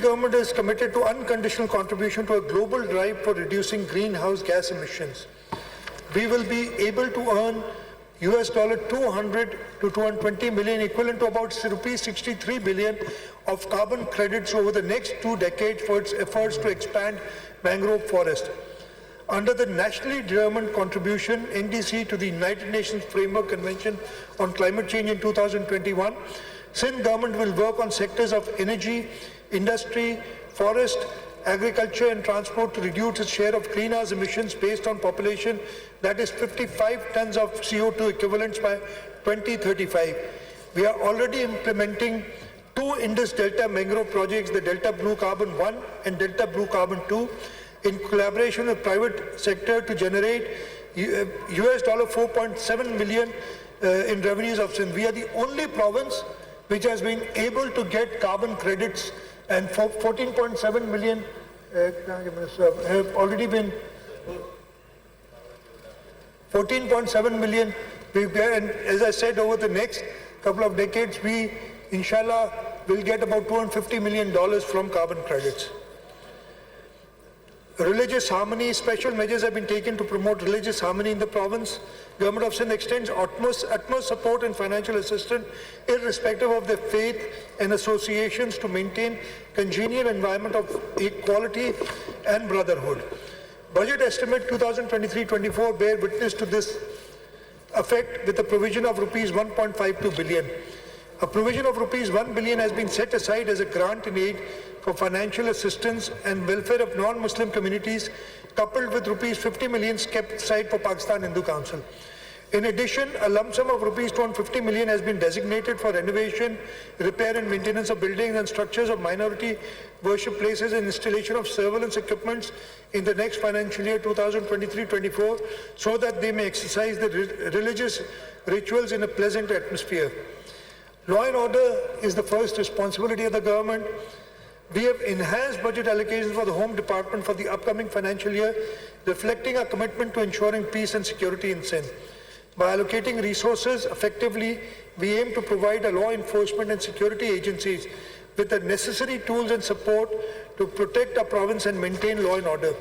Government is committed to unconditional contribution to a global drive for reducing greenhouse gas emissions. We will be able to earn US $200 to 220 million, equivalent to about rupees 63 billion of carbon credits over the next 2 decades for its efforts to expand mangrove forest. Under the nationally determined contribution NDC to the United Nations Framework Convention on Climate Change in 2021, Sindh government will work on sectors of energy, industry, forest, agriculture and transport to reduce its share of greenhouse emissions based on population, that is 55 tons of CO2 equivalents by 2035. We are already implementing 2 Indus Delta mangrove projects, the Delta Blue Carbon 1 and Delta Blue Carbon 2, in collaboration with private sector to generate US $4.7 million in revenues of Sindh. We are the only province which has been able to get carbon credits, and 14.7 million have already been 14.7 million. And as I said, over the next couple of decades, we, inshallah, will get about $250 million from carbon credits. Religious harmony, special measures have been taken to promote religious harmony in the province. Government of Sindh extends utmost support and financial assistance irrespective of their faith and associations to maintain congenial environment of equality and brotherhood. Budget estimate 2023-24 bear witness to this effect with a provision of rupees 1.52 billion. A provision of rupees 1 billion has been set aside as a grant in aid for financial assistance and welfare of non-Muslim communities, coupled with rupees 50 million kept aside for Pakistan Hindu Council. In addition, a lump sum of rupees 250 million has been designated for renovation, repair and maintenance of buildings and structures of minority worship places and installation of surveillance equipments in the next financial year 2023-24, so that they may exercise the religious rituals in a pleasant atmosphere. Law and order is the first responsibility of the government. We have enhanced budget allocations for the Home Department for the upcoming financial year, reflecting our commitment to ensuring peace and security in Sindh. By allocating resources effectively, we aim to provide our law enforcement and security agencies with the necessary tools and support to protect our province and maintain law and order.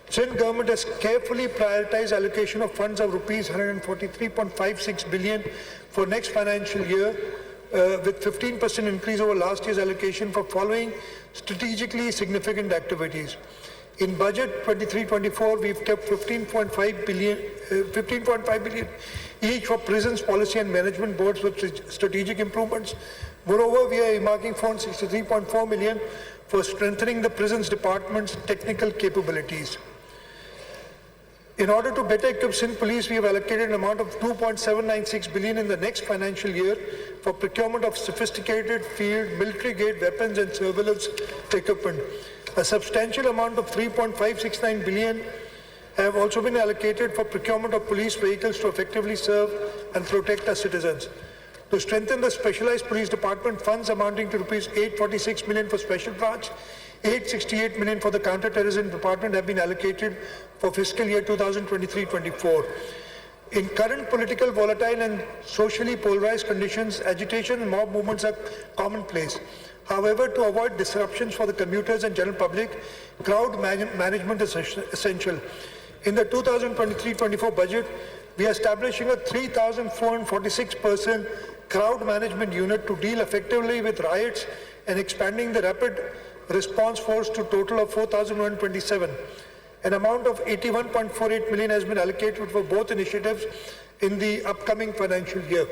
Sindh government has carefully prioritized allocation of funds of rupees 143.56 billion for next financial year, with 15% increase over last year's allocation for following strategically significant activities. In budget 23-24, we've kept 15.5 billion each for prisons, policy and management boards with strategic improvements. Moreover, we are earmarking 463.4 million for strengthening the prisons department's technical capabilities. In order to better equip Sindh Police, we have allocated an amount of 2.796 billion in the next financial year for procurement of sophisticated field, military-grade weapons and surveillance equipment. A substantial amount of 3.569 billion have also been allocated for procurement of police vehicles to effectively serve and protect our citizens. To strengthen the specialized police department, funds amounting to rupees 846 million for special branch, 868 million for the counter-terrorism department have been allocated for fiscal year 2023-24. In current political, volatile and socially polarized conditions, agitation and mob movements are commonplace. However, to avoid disruptions for the commuters and general public, crowd management is essential. In the 2023-24 budget, we are establishing a 3,446-person crowd management unit to deal effectively with riots and expanding the rapid response force to a total of 4,127. An amount of 81.48 million has been allocated for both initiatives in the upcoming financial year.